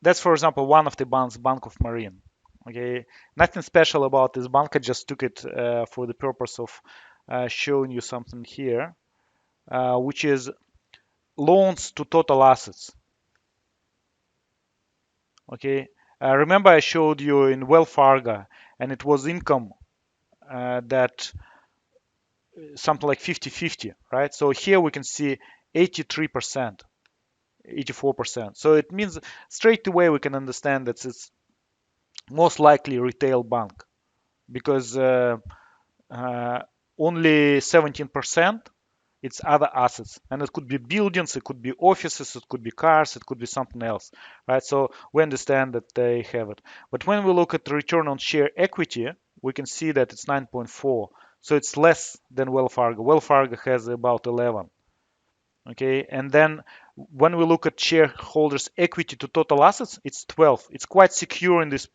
That's, for example, one of the banks, Bank of Marine. Okay, nothing special about this bank. I just took it for the purpose of showing you something here, which is loans to total assets. Okay, remember I showed you in Wells Fargo, and it was income that something like 50-50, right? So here we can see 83%, 84%. So it means straight away we can understand that it's most likely retail bank because uh, only 17% it's other assets, and it could be buildings, it could be offices, it could be cars, it could be something else, right? So we understand that they have it. But when we look at the return on share equity, we can see that it's 9.4. So it's less than Wells Fargo. Wells Fargo has about 11. Okay, and then when we look at shareholders equity to total assets, it's 12. It's quite secure in this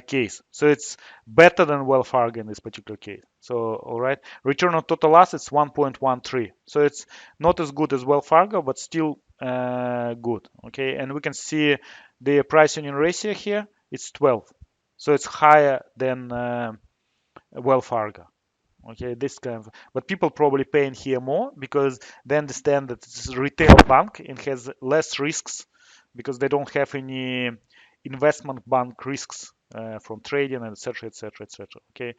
case, so it's better than Wells Fargo in this particular case. So all right, return on total assets 1.13, so it's not as good as Wells Fargo, but still good. Okay, and we can see the price earning ratio here, it's 12, so it's higher than Wells Fargo. Okay, this kind of, but people probably paying here more because they understand that it's a retail bank and has less risks because they don't have any investment bank risks from trading, and etc., etc., etc. Okay,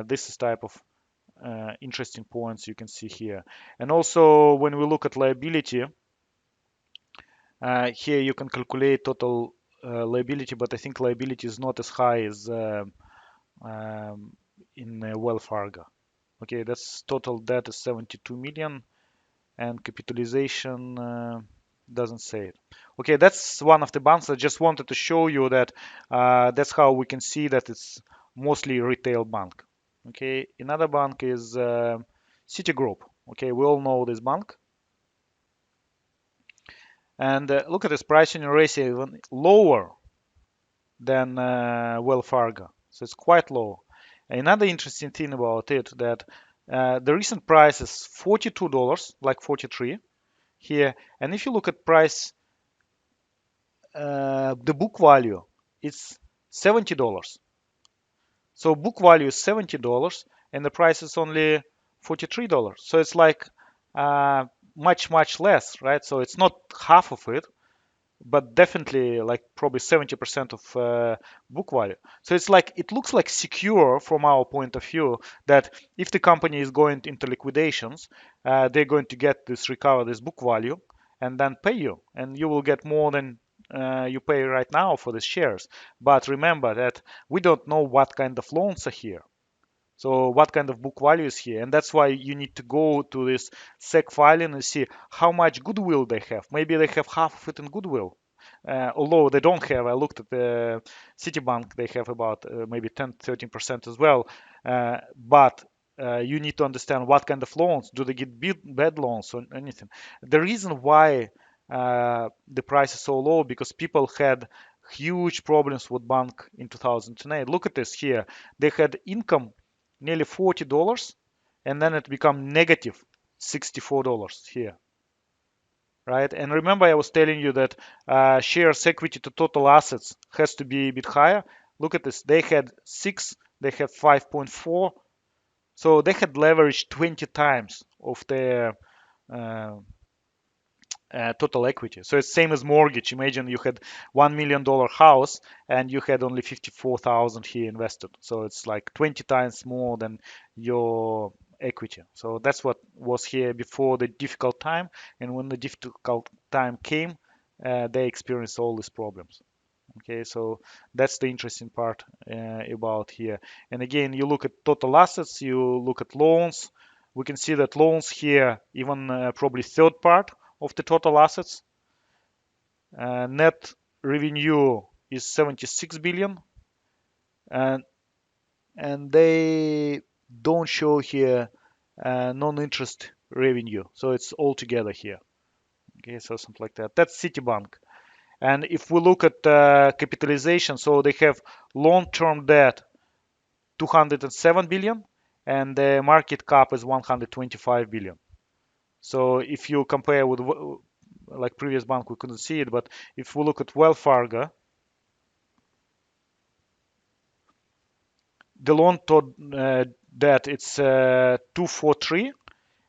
this is type of interesting points you can see here. And also when we look at liability, here you can calculate total liability, but I think liability is not as high as um, in Wells Fargo. Okay, that's total debt is 72 million, and capitalization doesn't say it. Okay, that's one of the banks. I just wanted to show you that that's how we can see that it's mostly retail bank. Okay, another bank is Citigroup. Okay, we all know this bank. And look at this pricing ratio, even lower than Wells Fargo. So it's quite low. Another interesting thing about it that the recent price is $42, like 43 here. And if you look at price, the book value, it's $70. So book value is $70 and the price is only $43. So it's like much less, right? So it's not half of it, but definitely like probably 70% of book value. So it's like it looks like secure from our point of view that if the company is going into liquidations, they're going to get this recover this book value and then pay you, and you will get more than you pay right now for the shares. But remember that we don't know what kind of loans are here. So what kind of book value is here? And that's why you need to go to this SEC filing and see how much goodwill they have. Maybe they have half of it in goodwill. Although they don't have, I looked at the Citibank, they have about maybe 10, 13% as well. But you need to understand what kind of loans. Do they get bad loans or anything? The reason why the price is so low because people had huge problems with bank in 2008. Look at this here. They had income nearly $40, and then it become negative $64 here, right? And remember, I was telling you that shares equity to total assets has to be a bit higher. Look at this. They had 6, they have 5.4, so they had leveraged 20 times of their uh, total equity. So it's same as mortgage. Imagine you had $1 million house and you had only 54,000 here invested. So it's like 20 times more than your equity. So that's what was here before the difficult time. And when the difficult time came, they experienced all these problems. Okay, so that's the interesting part about here. And again, you look at total assets, you look at loans. We can see that loans here, even probably third part of the total assets. Net revenue is 76 billion, and they don't show here non-interest revenue, so it's all together here. Okay, so something like that. That's Citibank. And if we look at capitalization, so they have long-term debt 207 billion, and the market cap is 125 billion. So if you compare with like previous bank, we couldn't see it, but if we look at Wells Fargo, the loan to debt it's 243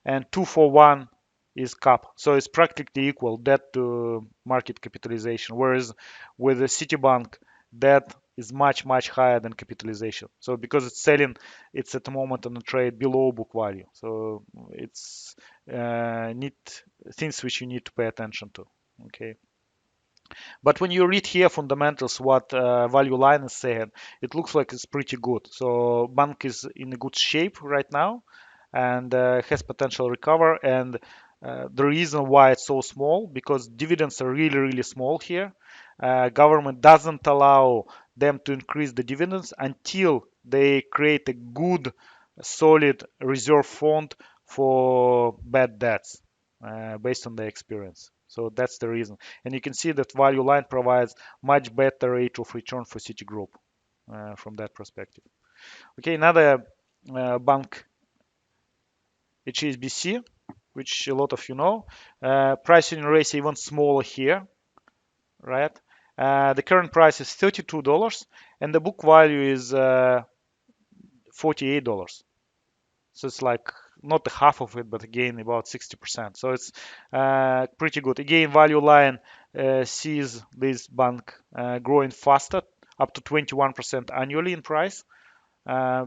and 241 is cap. So it's practically equal debt to market capitalization. Whereas with the Citibank, debt is much, much higher than capitalization. So because it's selling, it's at the moment on the trade below book value. So it's need things which you need to pay attention to. Okay. But when you read here fundamentals, what value line is saying, it looks like it's pretty good. So bank is in a good shape right now and has potential recover. And the reason why it's so small, because dividends are really, really small here. Government doesn't allow them to increase the dividends until they create a good, solid reserve fund for bad debts based on their experience. So that's the reason. And you can see that value line provides much better rate of return for Citigroup from that perspective. Okay, another bank, HSBC, which a lot of you know. Pricing ratio even smaller here, right? The current price is $32 and the book value is $48. So it's like not half of it, but again about 60%. So it's pretty good. Again, value line sees this bank growing faster, up to 21% annually in price. Uh,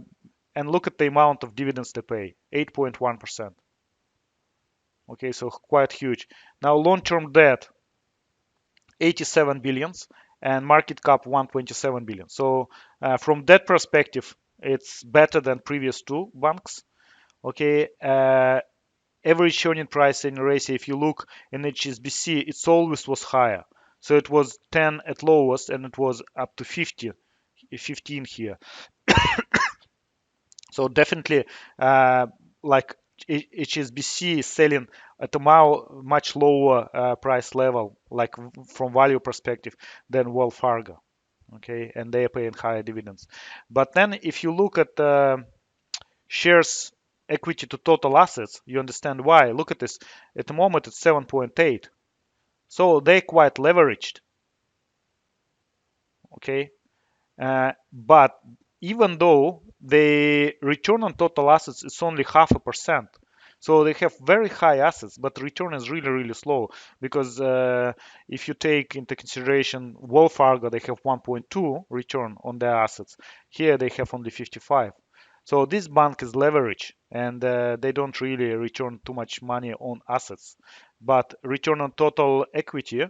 and look at the amount of dividends they pay, 8.1%. Okay, so quite huge. Now long-term debt, 87 billions, and market cap 127 billion. So from that perspective, it's better than previous two banks. Okay, average earning price in ratio, if you look in HSBC, it's always was higher. So it was 10 at lowest and it was up to 15 here. So definitely, like HSBC is selling at a much lower price level, like from value perspective, than Wells Fargo. Okay, and they are paying higher dividends. But then if you look at shares equity to total assets, you understand why. Look at this. At the moment, it's 7.8. So they're quite leveraged. Okay. But even though the return on total assets is only 0.5%, so they have very high assets, but return is really, really slow because if you take into consideration Wells Fargo, they have 1.2 return on their assets. Here they have only 55. So this bank is leverage and they don't really return too much money on assets, but return on total equity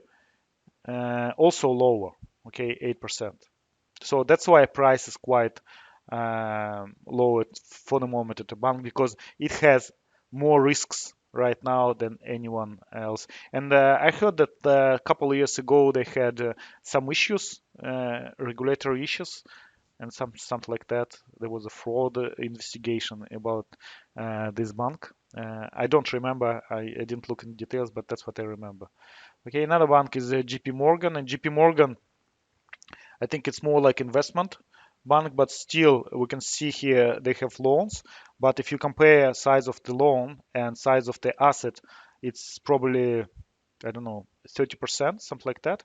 also lower, okay, 8%. So that's why price is quite low for the moment at the bank because it has more risks right now than anyone else. And I heard that a couple of years ago they had some issues, regulatory issues, and something like that. There was a fraud investigation about this bank. I don't remember. I didn't look in details, but that's what I remember. Okay, another bank is JP Morgan, and JP Morgan, I think it's more like investment bank, but still we can see here they have loans. But if you compare size of the loan and size of the asset, it's probably, I don't know, 30%, something like that.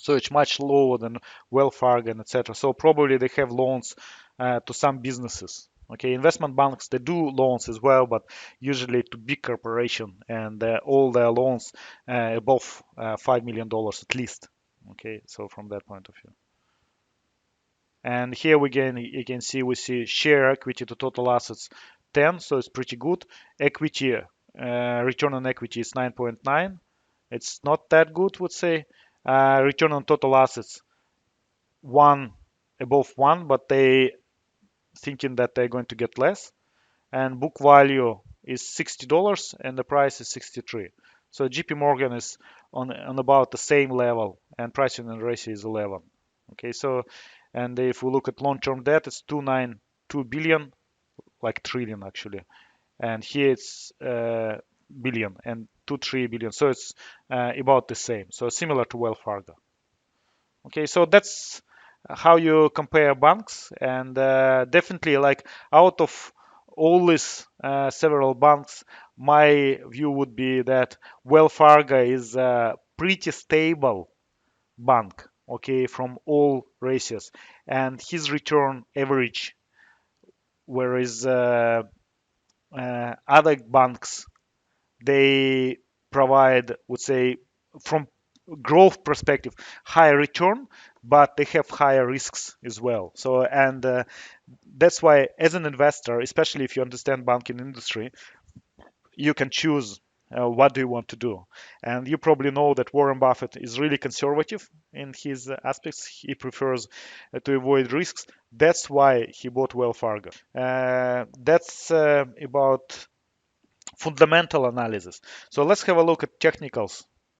So it's much lower than Wells Fargo and etc. So probably they have loans to some businesses. Okay, investment banks they do loans as well, but usually to big corporation, and all their loans above $5 million at least. Okay, so from that point of view. And here again, you can see we see share equity to total assets 10, so it's pretty good. Equity, return on equity is 9.9. It's not that good, would say. Return on total assets, one above one, but they thinking that they're going to get less. And book value is $60 and the price is 63. So JP Morgan is on about the same level and pricing and ratio is 11. Okay, so and if we look at long-term debt, it's 292 billion, like trillion actually, and here it's billion and 23 billion. So it's about the same. So similar to Wells Fargo. Okay, so that's how you compare banks, and definitely like out of all these several banks, my view would be that Wells Fargo is a pretty stable bank, okay, from all ratios, and his return average, whereas other banks they provide, would say, from growth perspective, higher return, but they have higher risks as well. So, and that's why, as an investor, especially if you understand banking industry, you can choose what do you want to do. And you probably know that Warren Buffett is really conservative in his aspects. He prefers to avoid risks. That's why he bought Wells Fargo. That's about fundamental analysis. So let's have a look at technicals